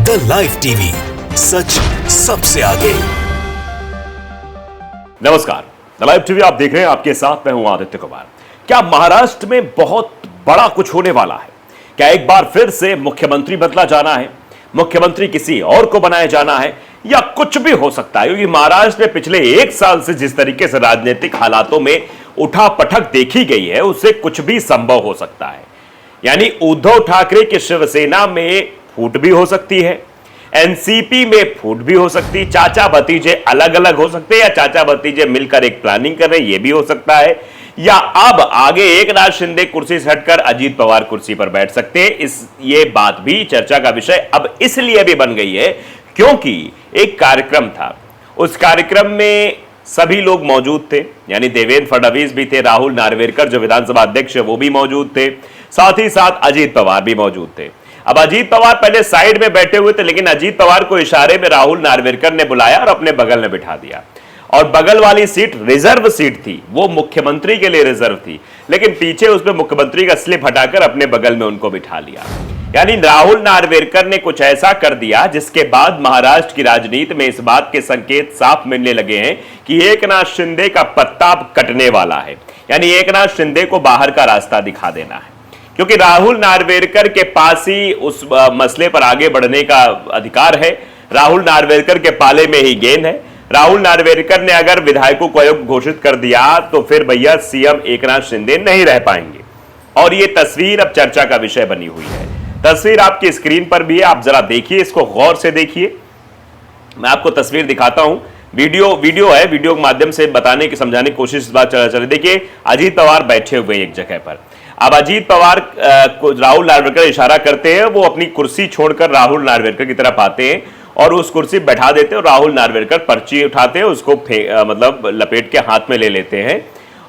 The live TV, सच सबसे आगे। नमस्कार, द लाइव टीवी आप देख रहे हैं, आपके साथ मैं हूं आदित्य कुमार। क्या महाराष्ट्र में बहुत बड़ा कुछ होने वाला है? क्या एक बार फिर से मुख्यमंत्री बदला जाना है? मुख्यमंत्री किसी और को बनाया जाना है? या कुछ भी हो सकता है, क्योंकि महाराष्ट्र में पिछले एक साल से जिस तरीके से राजनीतिक हालातों में उठापटक देखी गई है, उससे कुछ भी संभव हो सकता है। यानी उद्धव ठाकरे की शिवसेना में फूट भी हो सकती है, एनसीपी में फूट भी हो सकती, चाचा भतीजे अलग अलग हो सकते हैं, या चाचा भतीजे मिलकर एक प्लानिंग कर रहे हैं, यह भी हो सकता है। या अब आगे एकनाथ शिंदे कुर्सी से हटकर अजीत पवार कुर्सी पर बैठ सकते हैं। ये बात भी चर्चा का विषय अब इसलिए भी बन गई है क्योंकि एक कार्यक्रम था, उस कार्यक्रम में सभी लोग मौजूद थे। यानी देवेंद्र फडणवीस भी थे, राहुल नार्वेकर जो विधानसभा अध्यक्ष है वो भी मौजूद थे, साथ ही साथ अजीत पवार भी मौजूद थे। अब अजीत पवार पहले साइड में बैठे हुए थे, लेकिन अजीत पवार को इशारे में राहुल नार्वेकर ने बुलाया और अपने बगल में बिठा दिया। और बगल वाली सीट रिजर्व सीट थी, वो मुख्यमंत्री के लिए रिजर्व थी, लेकिन पीछे उसमें मुख्यमंत्री का स्लिप हटाकर अपने बगल में उनको बिठा लिया। यानी राहुल नार्वेकर ने कुछ ऐसा कर दिया जिसके बाद महाराष्ट्र की राजनीति में इस बात के संकेत साफ मिलने लगे हैं कि एकनाथ शिंदे का पत्ता कटने वाला है। यानी एकनाथ शिंदे को बाहर का रास्ता दिखा देना है, क्योंकि राहुल नार्वेकर के पास ही उस मसले पर आगे बढ़ने का अधिकार है। राहुल नार्वेकर के पाले में ही गेंद है। राहुल नार्वेकर ने अगर विधायकों को अयोग्य घोषित कर दिया तो फिर भैया सीएम एकनाथ शिंदे नहीं रह पाएंगे। और ये तस्वीर अब चर्चा का विषय बनी हुई है। तस्वीर आपकी स्क्रीन पर भी है, आप जरा देखिए, इसको गौर से देखिए। मैं आपको तस्वीर दिखाता हूं, वीडियो है, वीडियो के माध्यम से बताने की समझाने की कोशिश इस बात चल रही। देखिए अजीत पवार बैठे हुए एक जगह पर। अब अजीत पवार को राहुल नार्वेकर इशारा करते हैं, वो अपनी कुर्सी छोड़कर राहुल नार्वेकर की तरफ आते हैं और उस कुर्सी बैठा देते हैं। और राहुल नार्वेकर पर्ची उठाते हैं, उसको मतलब लपेट के हाथ में ले लेते हैं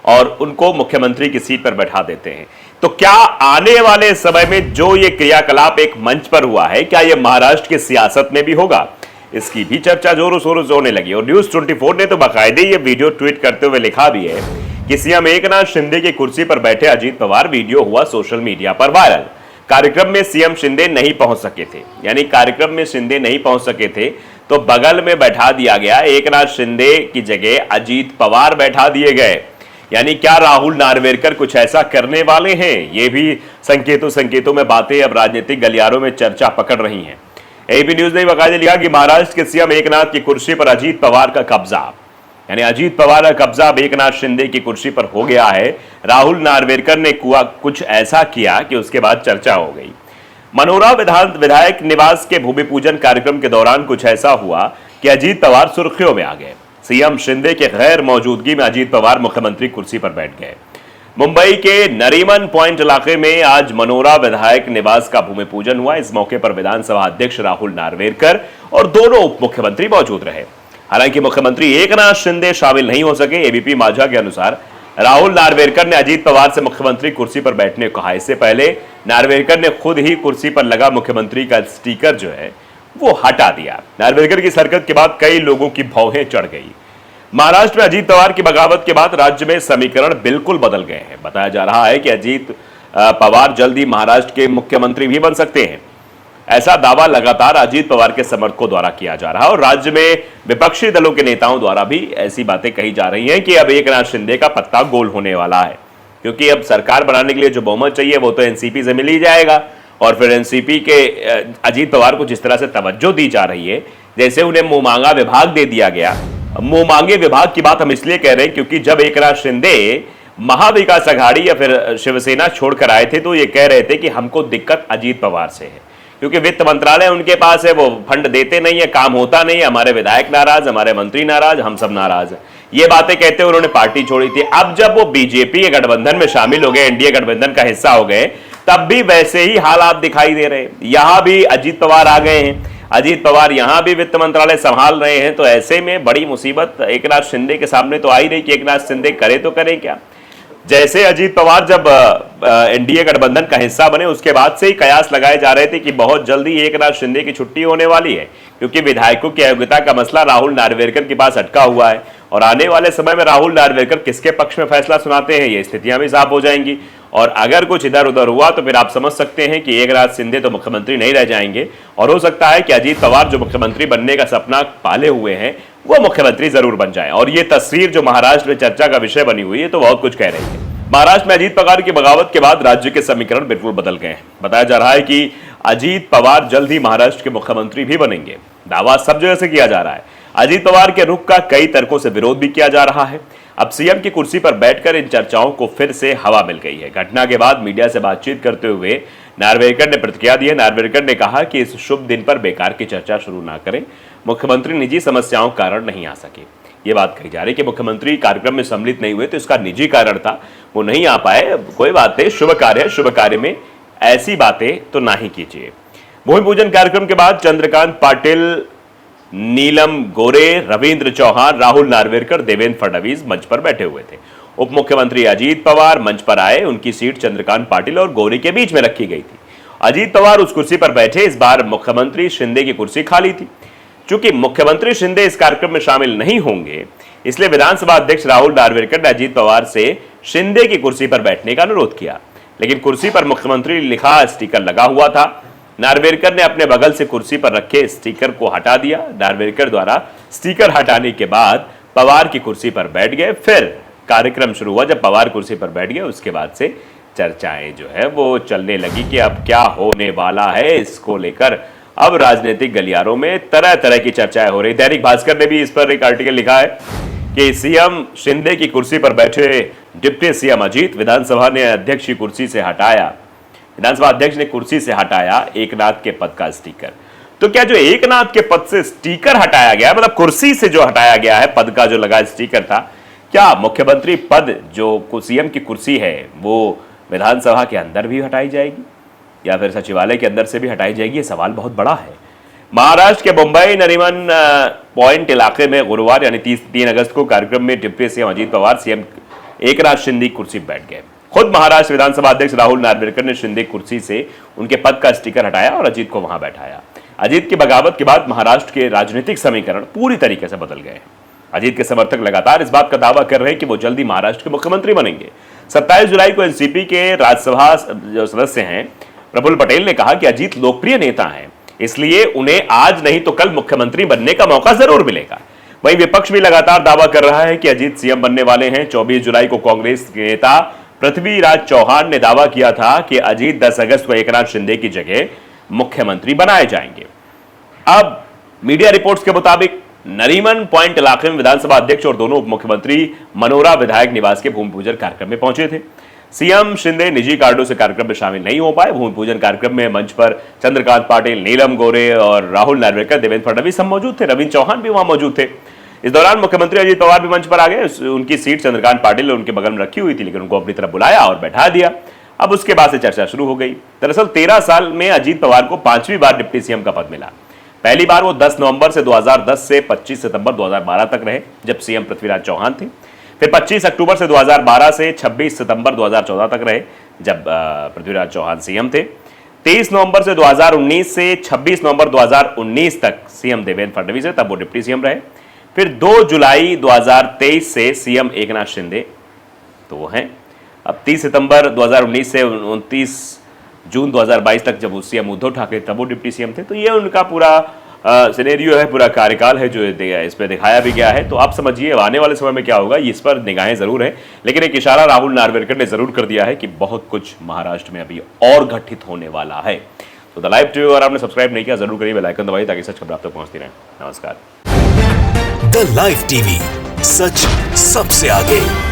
और उनको मुख्यमंत्री की सीट पर बैठा देते हैं। तो क्या आने वाले समय में जो ये क्रियाकलाप एक मंच पर हुआ है, क्या ये महाराष्ट्र की सियासत में भी होगा? इसकी भी चर्चा जोरों शोरों से होने लगी। और न्यूज 24 ने तो बाकायदे ये वीडियो ट्वीट करते हुए लिखा भी है कि सीएम एकनाथ शिंदे की कुर्सी पर बैठे अजीत पवार, वीडियो हुआ सोशल मीडिया पर वायरल। कार्यक्रम में सीएम शिंदे नहीं पहुंच सके थे, यानी कार्यक्रम में शिंदे नहीं पहुंच सके थे तो बगल में बैठा दिया गया, एकनाथ शिंदे की जगह अजीत पवार बैठा दिए गए। यानी क्या राहुल नार्वेकर कुछ ऐसा करने वाले हैं? ये भी संकेतों में बातें अब राजनीतिक गलियारों में चर्चा पकड़ रही हैं। एबी न्यूज ने बाकायदे लिखा कि महाराष्ट्र के सीएम एकनाथ की कुर्सी पर अजीत पवार का कब्जा। यानी अजीत पवार का कब्जा अब एकनाथ शिंदे की कुर्सी पर हो गया है। राहुल नार्वेकर ने कुछ ऐसा किया कि उसके बाद चर्चा हो गई। मनोरा विधायक निवास के भूमि पूजन कार्यक्रम के दौरान कुछ ऐसा हुआ कि अजीत पवार सुर्खियों में आ गए। सीएम शिंदे के गैर मौजूदगी में अजीत पवार मुख्यमंत्री कुर्सी पर बैठ गए। मुंबई के नरीमन पॉइंट इलाके में आज मनोरा विधायक निवास का भूमि पूजन हुआ। इस मौके पर विधानसभा अध्यक्ष राहुल नार्वेकर और दोनों उप मुख्यमंत्री मौजूद रहे। हालांकि मुख्यमंत्री एकनाथ शिंदे शामिल नहीं हो सके। एबीपी माझा के अनुसार राहुल नार्वेकर ने अजीत पवार से मुख्यमंत्री कुर्सी पर बैठने को कहा। इससे पहले नार्वेकर ने खुद ही कुर्सी पर लगा मुख्यमंत्री का स्टिकर जो है वो हटा दिया। नार्वेकर की हरकत के बाद कई लोगों की भौहें चढ़ गई। महाराष्ट्र में अजीत पवार की बगावत के बाद राज्य में समीकरण बिल्कुल बदल गए हैं। बताया जा रहा है कि अजीत पवार जल्द ही महाराष्ट्र के मुख्यमंत्री भी बन सकते हैं। ऐसा दावा लगातार अजीत पवार के समर्थकों द्वारा किया जा रहा है और राज्य में विपक्षी दलों के नेताओं द्वारा भी ऐसी बातें कही जा रही हैं कि अब एकनाथ शिंदे का पत्ता गोल होने वाला है, क्योंकि अब सरकार बनाने के लिए जो बहुमत चाहिए वो तो एनसीपी से मिल ही जाएगा। और फिर एनसीपी के अजीत पवार को जिस तरह से तवज्जो दी जा रही है, जैसे उन्हें मुंह मांगा विभाग दे दिया गया। मुंह मांगे विभाग की बात हम इसलिए कह रहे हैं क्योंकि जब एकनाथ शिंदे महाविकास अघाड़ी या फिर शिवसेना छोड़कर आए थे तो ये कह रहे थे कि हमको दिक्कत अजीत पवार से है, क्योंकि वित्त मंत्रालय उनके पास है, वो फंड देते नहीं है, काम होता नहीं है, हमारे विधायक नाराज, हमारे मंत्री नाराज, हम सब नाराज हैं। ये बातें कहते हुए उन्होंने पार्टी छोड़ी थी। अब जब वो बीजेपी के गठबंधन में शामिल हो गए, एनडीए गठबंधन का हिस्सा हो गए, तब भी वैसे ही हालात दिखाई दे रहे हैं। यहां भी अजीत पवार आ गए हैं, अजीत पवार यहां भी वित्त मंत्रालय संभाल रहे हैं। तो ऐसे में बड़ी मुसीबत एकनाथ शिंदे के सामने तो आई रही कि एकनाथ शिंदे करे तो करे क्या। जैसे अजीत पवार जब एनडीए गठबंधन का हिस्सा बने उसके बाद से ही कयास लगाए जा रहे थे कि बहुत जल्दी एकनाथ शिंदे की छुट्टी होने वाली है, क्योंकि विधायकों की अयोग्यता का मसला राहुल नार्वेकर के पास अटका हुआ है। और आने वाले समय में राहुल नार्वेकर किसके पक्ष में फैसला सुनाते हैं, ये स्थितियां भी साफ हो जाएंगी। और अगर कुछ इधर उधर हुआ तो फिर आप समझ सकते हैं कि एकनाथ शिंदे तो मुख्यमंत्री नहीं रह जाएंगे और हो सकता है कि अजीत पवार जो मुख्यमंत्री बनने का सपना पाले हुए हैं वो मुख्यमंत्री जरूर बन जाए। और ये तस्वीर जो महाराष्ट्र में चर्चा का विषय बनी हुई है तो बहुत कुछ कह रही है। महाराष्ट्र में अजीत पवार की बगावत के बाद राज्य के समीकरण बिल्कुल बदल गए हैं। बताया जा रहा है कि अजीत पवार जल्द ही महाराष्ट्र के मुख्यमंत्री भी बनेंगे। दावा सब जगह से किया जा रहा है। अजीत पवार के रुख का कई तर्कों से विरोध भी किया जा रहा है। अब सीएम की कुर्सी पर बैठकर इन चर्चाओं को फिर से हवा मिल गई है। घटना के बाद मीडिया से बातचीत करते हुए नार्वेकर ने प्रतिक्रिया दी है। नार्वेकर ने कहा कि इस शुभ दिन पर बेकार की चर्चा शुरू ना करें। मुख्यमंत्री निजी समस्याओं के कारण नहीं आ सके। ये बात कही जा रही है कि मुख्यमंत्री कार्यक्रम में सम्मिलित नहीं हुए तो इसका निजी कारण था, वो नहीं आ पाए। कोई बात नहीं, शुभ कार्य है, शुभ कार्य में ऐसी बातें तो ना ही कीजिए। भूमि पूजन कार्यक्रम के बाद चंद्रकांत पाटिल, नीलम गोरे, रविंद्र चौहान, राहुल नार्वेकर, देवेंद्र फडणवीस मंच पर बैठे हुए थे। उप मुख्यमंत्री अजीत पवार मंच पर आए। उनकी सीट चंद्रकांत पाटिल और गोरे के बीच में रखी गई थी। अजीत पवार उस कुर्सी पर बैठे। इस बार मुख्यमंत्री शिंदे की कुर्सी खाली थी। चूंकि मुख्यमंत्री शिंदे इस कार्यक्रम में शामिल नहीं होंगे, इसलिए विधानसभा अध्यक्ष राहुल नार्वेकर ने अजीत पवार से शिंदे की कुर्सी पर बैठने का अनुरोध किया, लेकिन कुर्सी पर मुख्यमंत्री लिखा स्टिकर लगा हुआ था। नार्वेकर ने अपने बगल से कुर्सी पर रखे स्टिकर को हटा दिया। नार्वेकर द्वारा स्टिकर हटाने के बाद पवार की कुर्सी पर बैठ गए। फिर कार्यक्रम शुरू हुआ। जब पवार कुर्सी पर बैठ गए उसके बाद से चर्चाएं जो है वो चलने लगी कि अब क्या होने वाला है। इसको लेकर अब राजनीतिक गलियारों में तरह तरह की चर्चाएं हो रही। दैनिक भास्कर ने भी इस पर एक आर्टिकल लिखा है कि सीएम शिंदे की कुर्सी पर बैठे डिप्टी सीएम अजीत, विधानसभा ने अध्यक्ष की कुर्सी से हटाया, विधानसभा अध्यक्ष ने कुर्सी से हटाया एकनाथ के पद का स्टिकर। तो क्या जो एकनाथ के पद से स्टिकर हटाया गया, मतलब कुर्सी से जो हटाया गया है पद का जो लगा स्टिकर था, क्या मुख्यमंत्री पद जो सीएम की कुर्सी है वो विधानसभा के अंदर भी हटाई जाएगी या फिर सचिवालय के अंदर से भी हटाई जाएगी? ये सवाल बहुत बड़ा है। महाराष्ट्र के मुंबई नरीमन पॉइंट इलाके में गुरुवार यानी 3 अगस्त को कार्यक्रम में deputy CM Ajit Pawar CM Eknath Shinde की कुर्सी बैठ गए। खुद महाराष्ट्र विधानसभा अध्यक्ष राहुल नार्वेकर ने शिंदे कुर्सी से उनके पद का स्टिकर हटाया और अजीत को वहां बैठाया। अजीत की बगावत के बाद महाराष्ट्र के राजनीतिक समीकरण पूरी तरीके से बदल गए हैं। अजीत के समर्थक लगातार इस बात का दावा कर रहे हैं कि वो जल्दी महाराष्ट्र के मुख्यमंत्री बनेंगे। 27 जुलाई को एनसीपी के राज्यसभा जो सदस्य हैं प्रफुल्ल पटेल ने कहा कि अजीत लोकप्रिय नेता हैं, इसलिए उन्हें आज नहीं तो कल मुख्यमंत्री बनने का मौका जरूर मिलेगा। वहीं विपक्ष भी लगातार दावा कर रहा है कि अजीत सीएम बनने वाले हैं। 24 जुलाई को कांग्रेस के नेता पृथ्वीराज चौहान ने दावा किया था कि अजीत 10 अगस्त को एकनाथ शिंदे की जगह मुख्यमंत्री बनाए जाएंगे। अब मीडिया रिपोर्ट्स के मुताबिक नरीमन पॉइंट इलाके में विधानसभा अध्यक्ष और दोनों उप मुख्यमंत्री मनोरा विधायक निवास के भूमि पूजन कार्यक्रम में पहुंचे थे। सीएम शिंदे निजी कारणों से कार्यक्रम में शामिल नहीं हो पाए। भूमि पूजन कार्यक्रम में मंच पर चंद्रकांत पाटिल, नीलम गोरे और राहुल नार्वेकर, देवेंद्र फडणवीस सब मौजूद थे। रविंद्र चौहान भी वहां मौजूद थे। इस दौरान मुख्यमंत्री अजीत पवार भी मंच पर आ गए। उनकी सीट चंद्रकांत पाटिल उनके बगल में रखी हुई थी, लेकिन उनको अपनी तरफ बुलाया और बैठा दिया। अब उसके बाद से चर्चा शुरू हो गई। दरअसल 13 साल में अजीत पवार को 5वीं बार डिप्टी सीएम का पद मिला। पहली बार वो 10 नवंबर से 2010 से 25 सितंबर 2012 तक रहे, जब सीएम पृथ्वीराज चौहान थे। फिर 25 अक्टूबर से 2012 से 26 सितंबर 2014 तक रहे, जब पृथ्वीराज चौहान सीएम थे। 23 नवंबर से 2019 से 26 नवंबर 2019 तक सीएम देवेंद्र फडणवीस है, तब वो डिप्टी सीएम रहे। फिर 2 जुलाई 2023 से सीएम एकनाथ शिंदे तो वो हैं। अब 30 सितंबर 2019 से 29 जून 2022 तक जब वो सीएम उद्धव ठाकरे तब वो डिप्टी सीएम थे। तो ये उनका पूरा सिनेरियो है, पूरा कार्यकाल है जो इस पर दिखाया भी गया है। तो आप समझिए आने वाले समय में क्या होगा, इस पर निगाहें जरूर है, लेकिन एक इशारा राहुल नार्वेकर ने जरूर कर दिया है कि बहुत कुछ महाराष्ट्र में अभी और घटित होने वाला है। तो द लाइव टीवी अगर आपने सब्सक्राइब नहीं किया जरूर करिए, बेल आइकन दबाइए ताकि सच खबर आप तक पहुंचती रहे। नमस्कार। द लाइव टीवी, सच सबसे आगे।